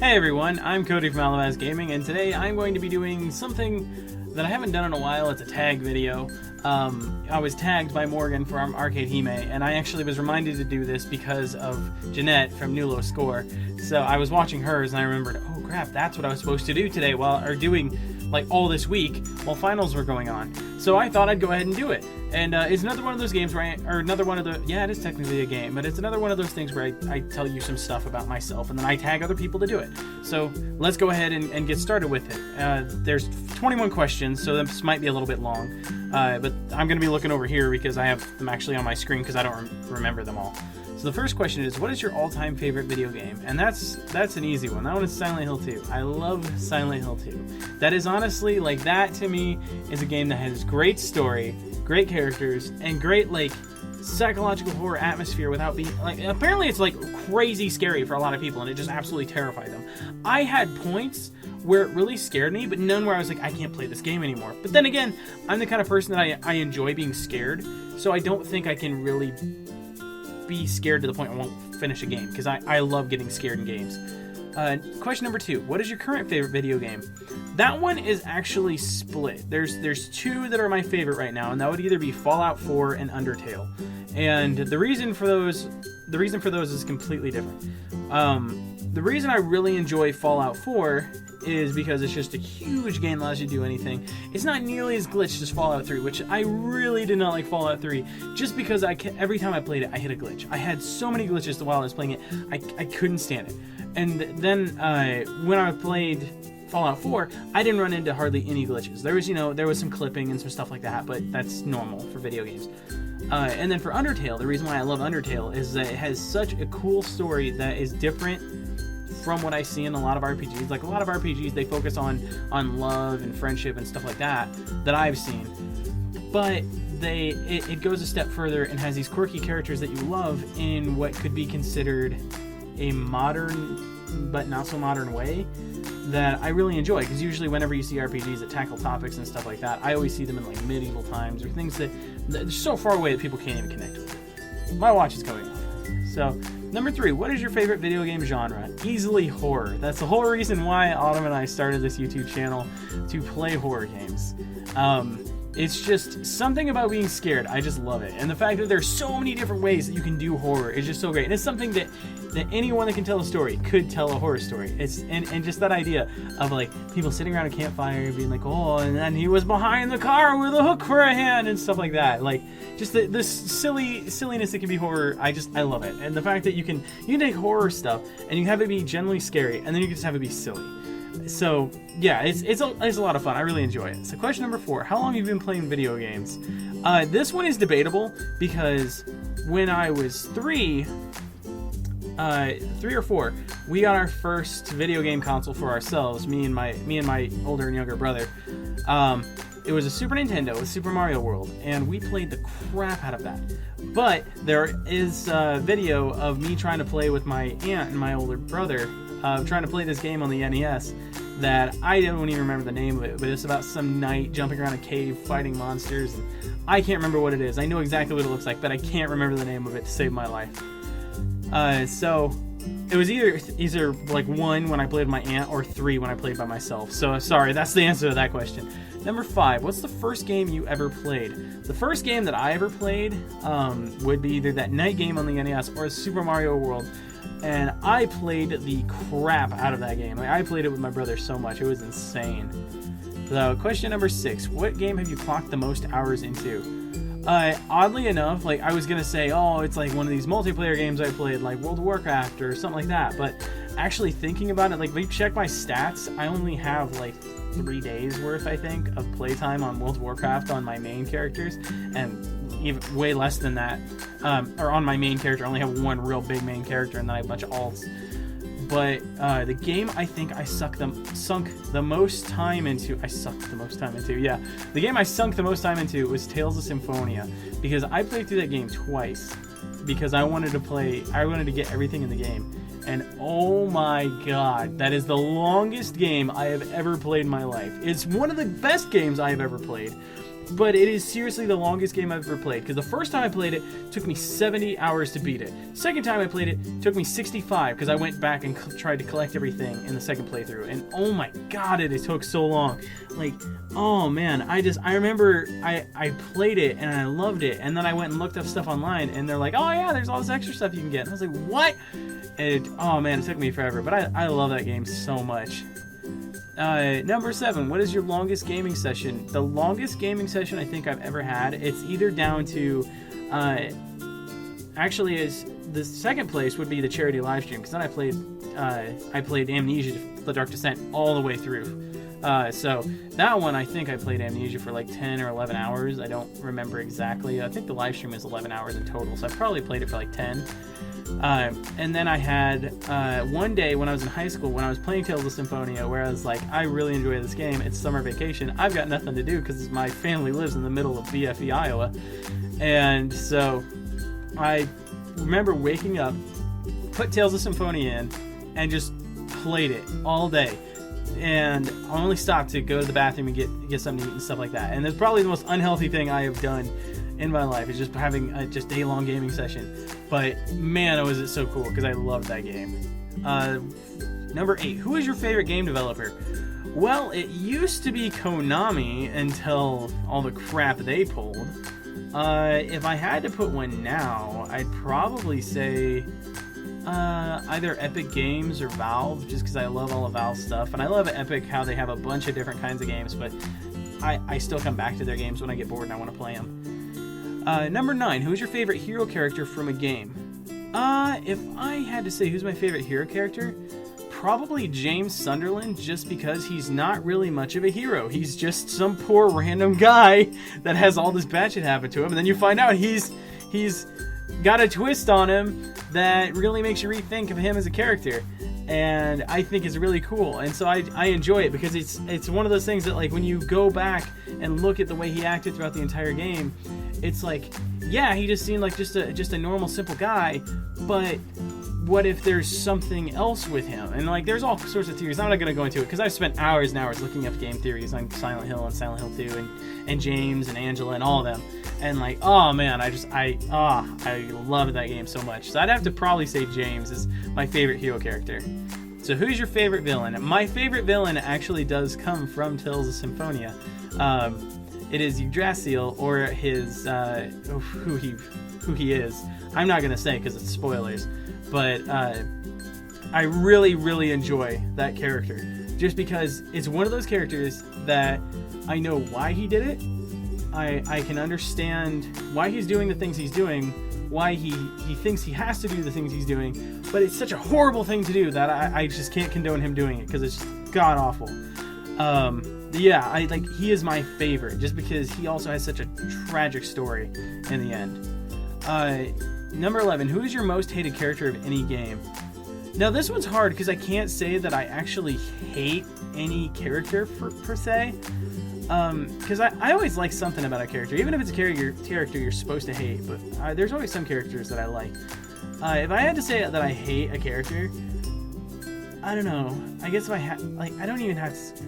Hey everyone, I'm Cody from Alavas Gaming, and today I'm going to be doing something that I haven't done in a while. It's a tag video. I was tagged by Morgan from Arcade Hime, and I actually was reminded to do this because of Jeanette from New Low Score. So I was watching hers, and I remembered, oh crap, that's what I was supposed to do today doing like all this week while finals were going on. So I thought I'd go ahead and do it. And it's another one of those games where it is technically a game, but it's another one of those things where I tell you some stuff about myself and then I tag other people to do it. So let's go ahead and get started with it. There's 21 questions, so this might be a little bit long, but I'm going to be looking over here because I have them actually on my screen because I don't remember them all. So the first question is, what is your all-time favorite video game? And that's an easy one. That one is Silent Hill 2. I love Silent Hill 2. That is honestly, like, that to me is a game that has great story, great characters, and great, like, psychological horror atmosphere without being, like, apparently it's, like, crazy scary for a lot of people, and it just absolutely terrified them. I had points where it really scared me, but none where I was like, I can't play this game anymore. But then again, I'm the kind of person that I enjoy being scared, so I don't think I can really be scared to the point I won't finish a game, because I love getting scared in games. Question number 2, what is your current favorite video game? That one is actually split. There's two that are my favorite right now, and that would either be Fallout 4 and Undertale. And the reason for those is completely different. The reason I really enjoy Fallout 4 is because it's just a huge game that allows you to do anything. It's not nearly as glitched as Fallout 3, which I really did not like Fallout 3, just because every time I played it, I hit a glitch. I had so many glitches while I was playing it, I couldn't stand it. And then when I played Fallout 4, I didn't run into hardly any glitches. There was some clipping and some stuff like that, but that's normal for video games. And then for Undertale, the reason why I love Undertale is that it has such a cool story that is different from what I see in a lot of RPGs. Like, a lot of RPGs, they focus on love and friendship and stuff like that I've seen. But it goes a step further and has these quirky characters that you love in what could be considered a modern but not so modern way that I really enjoy, because usually whenever you see RPGs that tackle topics and stuff like that, I always see them in like medieval times or things that are so far away that people can't even connect with it. My watch is going off. So, number 3, what is your favorite video game genre? Easily horror. That's the whole reason why Autumn and I started this YouTube channel, to play horror games. It's just something about being scared. I just love it. And the fact that there's so many different ways that you can do horror is just so great. And it's something that anyone that can tell a story could tell a horror story. And just that idea of, like, people sitting around a campfire being like, oh, and then he was behind the car with a hook for a hand and stuff like that. Like, just this silliness that can be horror. I love it. And the fact that you can take horror stuff and you have it be generally scary, and then you can just have it be silly. So yeah, it's a lot of fun. I really enjoy it. So question number 4, how long have you been playing video games? This one is debatable, because when I was 3 or 4, we got our first video game console for ourselves, me and my older and younger brother. It was a Super Nintendo with Super Mario World, and we played the crap out of that. But there is a video of me trying to play with my aunt and my older brother, trying to play this game on the NES that I don't even remember the name of it, but it's about some knight jumping around a cave fighting monsters. I can't remember what it is. I know exactly what it looks like, but I can't remember the name of it to save my life. So it was either like 1 when I played with my aunt, or 3 when I played by myself. So sorry, that's the answer to that question. Number 5, what's the first game you ever played? The first game that I ever played would be either that night game on the NES or Super Mario World. And I played the crap out of that game. Like, I played it with my brother so much. It was insane. So, question number 6. What game have you clocked the most hours into? Oddly enough, like, I was going to say, oh, it's like one of these multiplayer games I played, like World of Warcraft or something like that. But actually thinking about it, like, if you check my stats, I only have, like, 3 days worth, I think, of playtime on World of Warcraft on my main characters. And even way less than that, or on my main character. I only have one real big main character, and then I have a bunch of alts. But the game I think I sunk the most time into, yeah. The game I sunk the most time into was Tales of Symphonia, because I played through that game twice, because I wanted to get everything in the game. And oh my god, that is the longest game I have ever played in my life. It's one of the best games I have ever played. but it is seriously the longest game I've ever played, because the first time I played it took me 70 hours to beat it. Second time I played it took me 65, because I went back and tried to collect everything in the second playthrough, and oh my god, it took so long. Like, oh man, I remember I played it and I loved it, and then I went and looked up stuff online, and they're like, oh yeah, there's all this extra stuff you can get. And I was like, what? And oh man, it took me forever, but I love that game so much. Number 7, what is your longest gaming session? The longest gaming session I think I've ever had, it's either down to, actually is the second place would be the charity live stream, because then I played Amnesia, The Dark Descent all the way through. So that one, I think I played Amnesia for like 10 or 11 hours. I don't remember exactly. I think the live stream is 11 hours in total, so I probably played it for like 10. And then I had one day when I was in high school, when I was playing Tales of Symphonia, where I was like, I really enjoy this game. It's summer vacation. I've got nothing to do because my family lives in the middle of BFE, Iowa. And so I remember waking up, put Tales of Symphonia in, and just played it all day. And I only stopped to go to the bathroom and get something to eat and stuff like that. And it's probably the most unhealthy thing I have done in my life, is just having a just day-long gaming session. But man, was it so cool, because I loved that game. Number 8, who is your favorite game developer? Well, it used to be Konami until all the crap they pulled. If I had to put one now, I'd probably say either Epic Games or Valve, just because I love all of Valve's stuff. And I love Epic, how they have a bunch of different kinds of games, but I still come back to their games when I get bored and I want to play them. Number 9, who is your favorite hero character from a game? If I had to say who's my favorite hero character, probably James Sunderland, just because he's not really much of a hero. He's just some poor random guy that has all this bad shit happen to him, and then you find out he's got a twist on him that really makes you rethink of him as a character, and I think it's really cool. And so I enjoy it, because it's one of those things that, like, when you go back and look at the way he acted throughout the entire game, it's like, yeah, he just seemed like just a normal, simple guy, but what if there's something else with him? And like, there's all sorts of theories. I'm not gonna go into it, because I've spent hours and hours looking up game theories on Silent Hill and Silent Hill 2 and James and Angela and all of them. And like, oh man, I love that game so much. So I'd have to probably say James is my favorite hero character. So who's your favorite villain? My favorite villain actually does come from Tales of Symphonia. It is Yggdrasil, or his who he is. I'm not gonna say because it's spoilers, but I really, really enjoy that character, just because it's one of those characters that I know why he did it. I can understand why he's doing the things he's doing, why he thinks he has to do the things he's doing, but it's such a horrible thing to do that I just can't condone him doing it, because it's god awful. Yeah, he is my favorite, just because he also has such a tragic story in the end. Number 11, who is your most hated character of any game? Now this one's hard, because I can't say that I actually hate any character per se. Because I always like something about a character, even if it's a character you're supposed to hate, but there's always some characters that I like. If I had to say that I hate a character, I don't know. I guess if I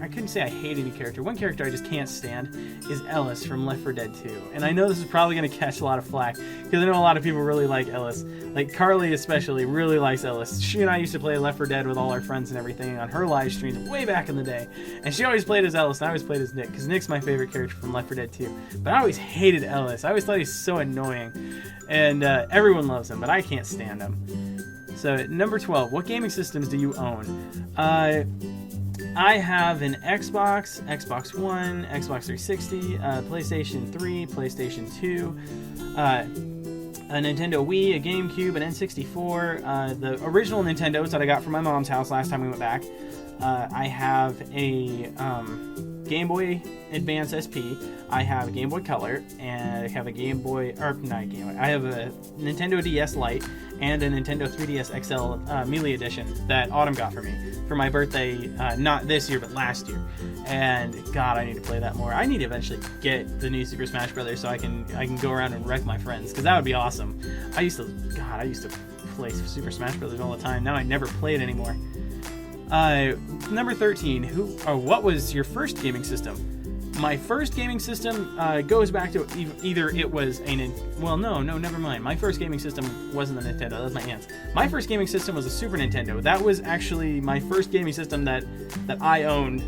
couldn't say I hate any character. One character I just can't stand is Ellis from Left 4 Dead 2. And I know this is probably going to catch a lot of flack, because I know a lot of people really like Ellis. Like Carly especially really likes Ellis. She and I used to play Left 4 Dead with all our friends and everything on her live streams way back in the day. And she always played as Ellis, and I always played as Nick, because Nick's my favorite character from Left 4 Dead 2. But I always hated Ellis. I always thought he's so annoying. And everyone loves him, but I can't stand him. So, number 12, what gaming systems do you own? I have an Xbox, Xbox One, Xbox 360, PlayStation 3, PlayStation 2, a Nintendo Wii, a GameCube, an N64, the original Nintendos that I got from my mom's house last time we went back. I have a Game Boy Advance SP. I have a Game Boy Color, and I have a I have a Nintendo DS Lite and a Nintendo 3DS XL Melee Edition that Autumn got for me for my birthday, not this year, but last year. And God, I need to play that more. I need to eventually get the new Super Smash Brothers so I can go around and wreck my friends, because that would be awesome. I used to play Super Smash Brothers all the time. Now I never play it anymore. Number 13, what was your first gaming system? My first gaming system goes back to either it was no, never mind. My first gaming system wasn't the Nintendo. That was my aunt's. My first gaming system was a Super Nintendo. That was actually my first gaming system that I owned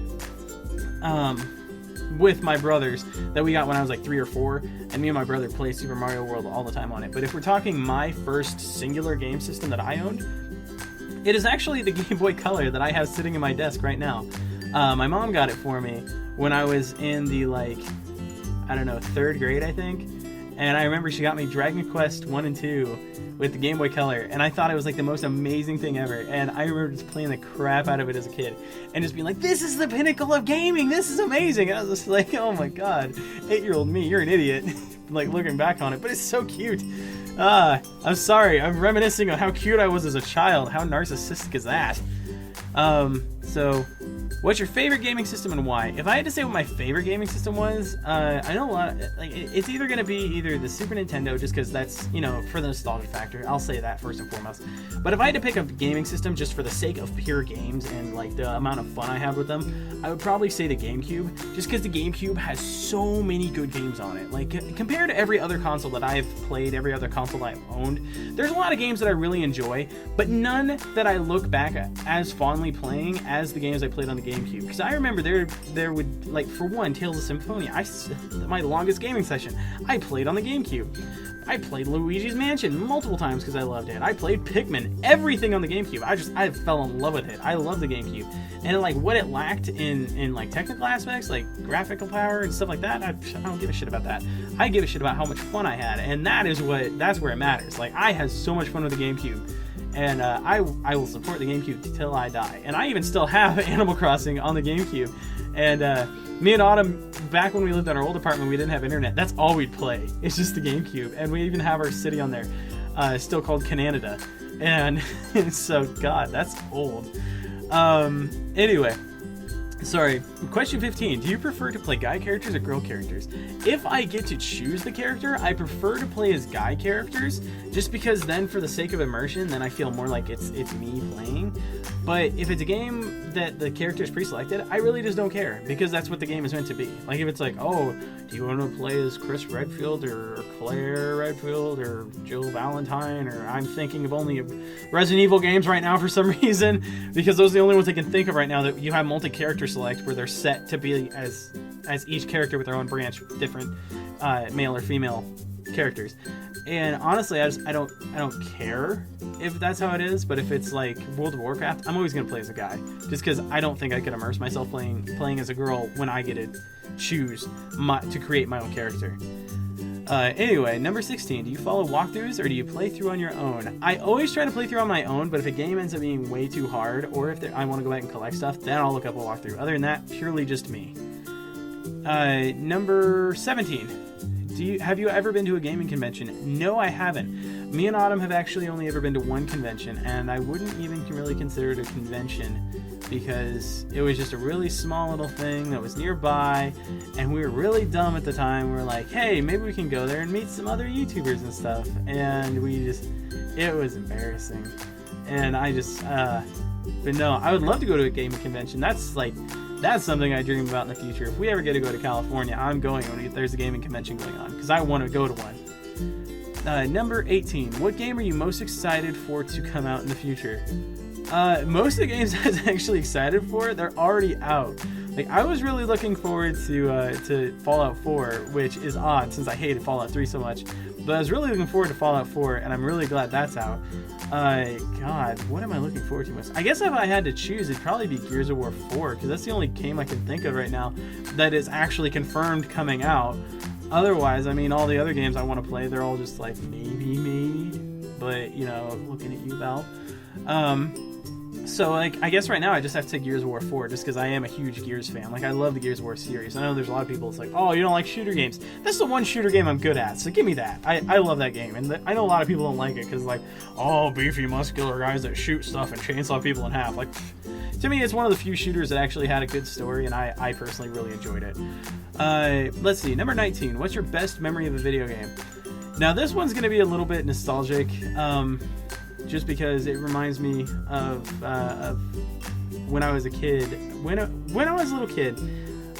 with my brothers, that we got when I was like 3 or 4, and me and my brother played Super Mario World all the time on it. But if we're talking my first singular game system that I owned, it is actually the Game Boy Color that I have sitting in my desk right now. My mom got it for me when I was in the, like, I don't know, 3rd grade, I think. And I remember she got me Dragon Quest 1 and 2 with the Game Boy Color, and I thought it was like the most amazing thing ever. And I remember just playing the crap out of it as a kid and just being like, this is the pinnacle of gaming, this is amazing. And I was just like, oh my god, 8-year-old me, you're an idiot. Like, looking back on it, but it's so cute. I'm sorry, I'm reminiscing on how cute I was as a child. How narcissistic is that? So what's your favorite gaming system and why? If I had to say what my favorite gaming system was, I know a lot. It's either going to be either the Super Nintendo, just because that's, you know, for the nostalgia factor. I'll say that first and foremost. But if I had to pick a gaming system just for the sake of pure games and like the amount of fun I had with them, I would probably say the GameCube, just because the GameCube has so many good games on it. Like, compared to every other console that I've played, every other console that I've owned, there's a lot of games that I really enjoy, but none that I look back at as fondly playing as the games I played on the GameCube. Because I remember there would, like, for one, Tales of Symphonia, my longest gaming session, I played on the GameCube. I played Luigi's Mansion multiple times because I loved it. I played Pikmin, everything on the GameCube. I fell in love with it. I love the GameCube. And like what it lacked in like technical aspects, like graphical power and stuff like that, I don't give a shit about that. I give a shit about how much fun I had, and that's where it matters. Like, I had so much fun with the GameCube. And I will support the GameCube till I die. And I even still have Animal Crossing on the GameCube. And me and Autumn, back when we lived in our old apartment, we didn't have internet. That's all we'd play. It's just the GameCube. And we even have our city on there, still called Canada. And so, God, that's old. Anyway. Sorry, question 15. Do you prefer to play guy characters or girl characters? If I get to choose the character, I prefer to play as guy characters, just because then for the sake of immersion, then I feel more like it's me playing. But if it's a game that the character is pre-selected, I really just don't care, because that's what the game is meant to be. Like, if it's like, oh, do you want to play as Chris Redfield or Claire Redfield or Jill Valentine, or I'm thinking of only Resident Evil games right now for some reason, because those are the only ones I can think of right now that you have multi-character select where they're set to be as each character with their own branch, different male or female characters. And honestly, I don't care if that's how it is, but if it's like World of Warcraft, I'm always gonna play as a guy, just because I don't think I could immerse myself playing as a girl when I get to choose to create my own character. Anyway, number 16. Do you follow walkthroughs or do you play through on your own? I always try to play through on my own, but if a game ends up being way too hard, or if I want to go back and collect stuff, then I'll look up a walkthrough. Other than that, purely just me. Number 17. Have you ever been to a gaming convention? No, I haven't. Me and Autumn have actually only ever been to one convention, and I wouldn't even really consider it a convention, because it was just a really small little thing that was nearby, and we were really dumb at the time. We were like, hey, maybe we can go there and meet some other YouTubers and stuff, and it was embarrassing. And but no, I would love to go to a gaming convention. That's something I dream about in the future. If we ever get to go to California, I'm going when there's a gaming convention going on, because I want to go to one. Number 18. What game are you most excited for to come out in the future? Most of the games I was actually excited for, they're already out. Like, I was really looking forward to Fallout 4, which is odd since I hated Fallout 3 so much. But I was really looking forward to Fallout 4, and I'm really glad that's out. God, what am I looking forward to most? I guess if I had to choose, it'd probably be Gears of War 4, because that's the only game I can think of right now that is actually confirmed coming out. Otherwise, I mean, all the other games I want to play, they're all just like, maybe. But, you know, looking at you, Val. So, like, I guess right now I just have to take Gears of War 4, just because I am a huge Gears fan. Like, I love the Gears of War series. I know there's a lot of people that's like, oh, you don't like shooter games. That's the one shooter game I'm good at, so give me that. I love that game, and I know a lot of people don't like it, because, like, oh, beefy, muscular guys that shoot stuff and chainsaw people in half. Like, to me, it's one of the few shooters that actually had a good story, and I personally really enjoyed it. Let's see, number 19. What's your best memory of a video game? Now, this one's going to be a little bit nostalgic, just because it reminds me of when I was a kid. When I was a little kid,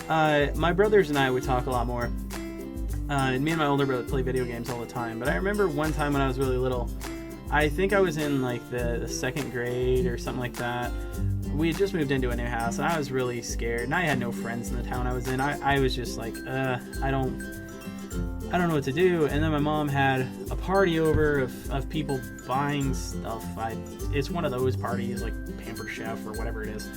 My brothers and I would talk a lot more. And me and my older brother play video games all the time. But I remember one time when I was really little, I think I was in like the second grade or something like that. We had just moved into a new house, and I was really scared, and I had no friends in the town I was in. I was just like, I don't know what to do. And then my mom had a party over of people buying stuff. It's one of those parties, like Pampered Chef or whatever it is.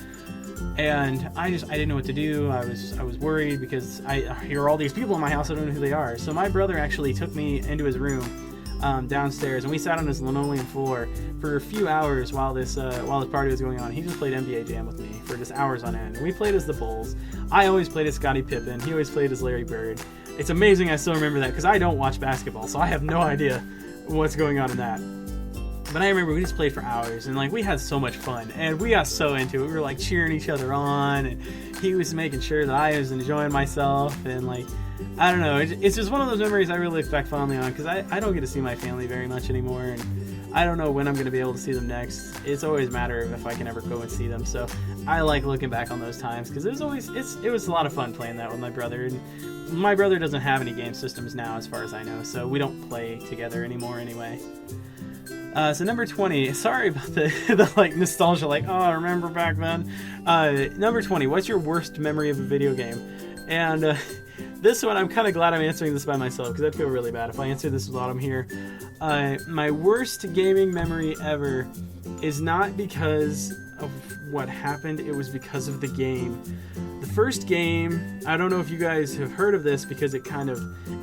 And I didn't know what to do. I was worried because I hear all these people in my house. I don't know who they are. So my brother actually took me into his room downstairs, and we sat on his linoleum floor for a few hours while this party was going on. He just played NBA Jam with me for just hours on end. And we played as the Bulls. I always played as Scottie Pippen. He always played as Larry Bird. It's amazing I still remember that because I don't watch basketball, so I have no idea what's going on in that. But I remember we just played for hours, and like we had so much fun, and we got so into it. We were like cheering each other on, and he was making sure that I was enjoying myself, and like, I don't know, it's just one of those memories I really look back fondly on because I don't get to see my family very much anymore, and I don't know when I'm going to be able to see them next. It's always a matter of if I can ever go and see them. So I like looking back on those times because it was a lot of fun playing that with my brother. And my brother doesn't have any game systems now, as far as I know, so we don't play together anymore anyway. So number 20, sorry about the like nostalgia, like, oh, I remember back then. Number 20, what's your worst memory of a video game? And this one, I'm kind of glad I'm answering this by myself because I'd feel really bad if I answered this without him here. My worst gaming memory ever is not because of what happened, it was because of the game. The first game, I don't know if you guys have heard of this because it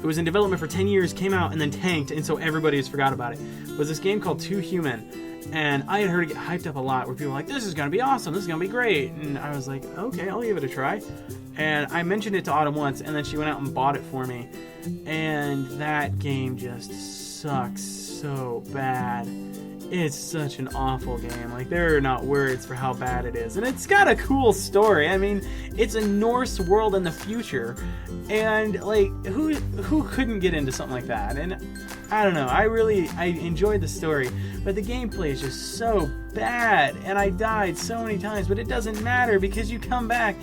was in development for 10 years, came out and then tanked, and so everybody just forgot about it, was this game called Too Human. And I had heard it get hyped up a lot where people were like, this is going to be awesome, this is going to be great. And I was like, okay, I'll give it a try. And I mentioned it to Autumn once, and then she went out and bought it for me. And that game just sucks so bad. It's such an awful game. Like, there are not words for how bad it is. And it's got a cool story. I mean, it's a Norse world in the future. And, like, who couldn't get into something like that? And I don't know. I enjoyed the story. But the gameplay is just so bad. And I died so many times. But it doesn't matter because you come back.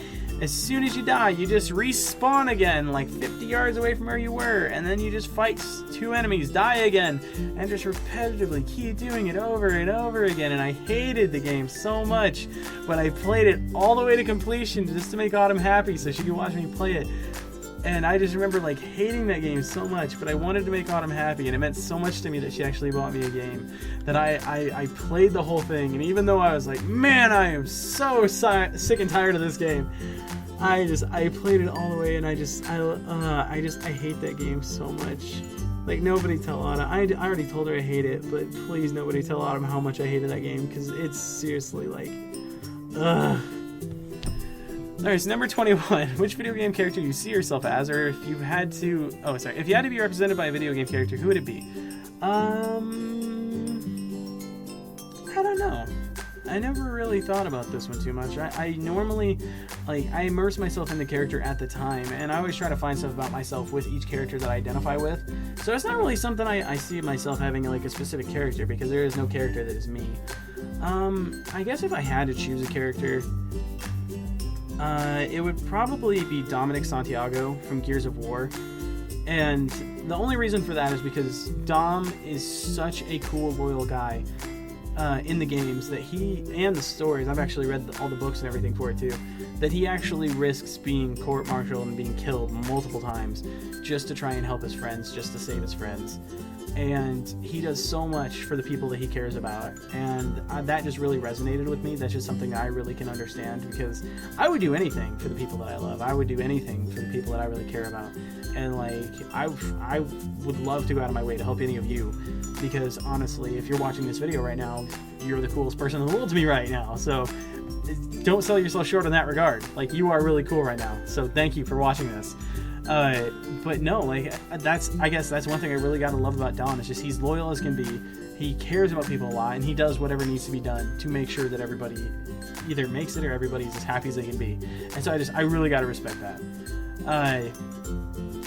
As soon as you die, you just respawn again, like 50 yards away from where you were, and then you just fight 2 enemies, die again, and just repetitively keep doing it over and over again. And I hated the game so much, but I played it all the way to completion just to make Autumn happy so she could watch me play it. And I just remember like hating that game so much, but I wanted to make Autumn happy, and it meant so much to me that she actually bought me a game that I played the whole thing. And even though I was like, man, I am so sick and tired of this game, I played it all the way, and I hate that game so much. Like, nobody tell Autumn. I already told her I hate it, but please nobody tell Autumn how much I hated that game because it's seriously like, ugh. Alright, so number 21. Which video game character do you see yourself as, or if you had to... Oh, sorry. If you had to be represented by a video game character, who would it be? I don't know. I never really thought about this one too much. I normally, like, I immerse myself in the character at the time, and I always try to find stuff about myself with each character that I identify with. So it's not really something I see myself having, like, a specific character, because there is no character that is me. I guess if I had to choose a character... it would probably be Dominic Santiago from Gears of War. And the only reason for that is because Dom is such a cool, loyal guy in the games that he, and the stories, I've actually read all the books and everything for it too, that he actually risks being court-martialed and being killed multiple times just to try and help his friends, just to save his friends. And he does so much for the people that he cares about, and that just really resonated with me. That's just something that I really can understand, because I would do anything for the people that I love. I would do anything for the people that I really care about, and like I would love to go out of my way to help any of you, because honestly, if you're watching this video right now, you're the coolest person in the world to me right now. So don't sell yourself short in that regard. Like, you are really cool right now, so thank you for watching this. But no, like, I guess that's one thing I really gotta love about Dom, is just he's loyal as can be. He cares about people a lot, and he does whatever needs to be done to make sure that everybody either makes it or everybody's as happy as they can be. And so I really gotta respect that.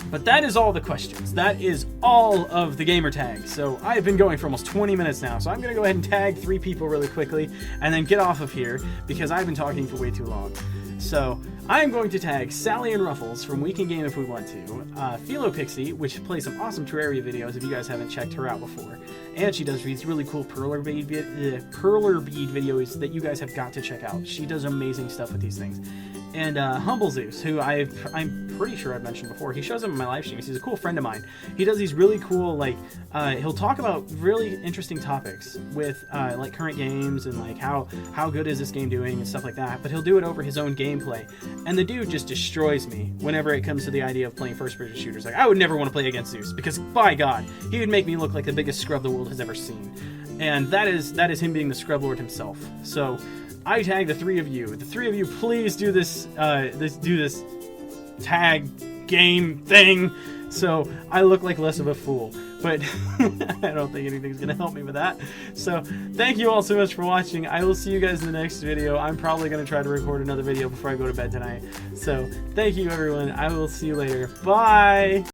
But that is all the questions. That is all of the gamer tags. So I've been going for almost 20 minutes now. So I'm going to go ahead and tag 3 people really quickly and then get off of here because I've been talking for way too long. So I'm going to tag Sally and Ruffles from Week in Game if we want to, Philo Pixie, which plays some awesome Terraria videos if you guys haven't checked her out before, and she does these really cool perler bead videos that you guys have got to check out. She does amazing stuff with these things. And Humble Zeus, who I'm pretty sure I've mentioned before. He shows up in my live streams. He's a cool friend of mine. He does these really cool, like, he'll talk about really interesting topics with, like, current games and, like, how good is this game doing and stuff like that. But he'll do it over his own gameplay. And the dude just destroys me whenever it comes to the idea of playing first-person shooters. Like, I would never want to play against Zeus because, by God, he would make me look like the biggest scrub the world has ever seen. And that is him being the scrub lord himself. So I tag the 3 of you. The 3 of you, please do this tag game thing, so I look like less of a fool. But I don't think anything's gonna help me with that. So thank you all so much for watching. I will see you guys in the next video. I'm probably gonna try to record another video before I go to bed tonight. So thank you, everyone. I will see you later. Bye.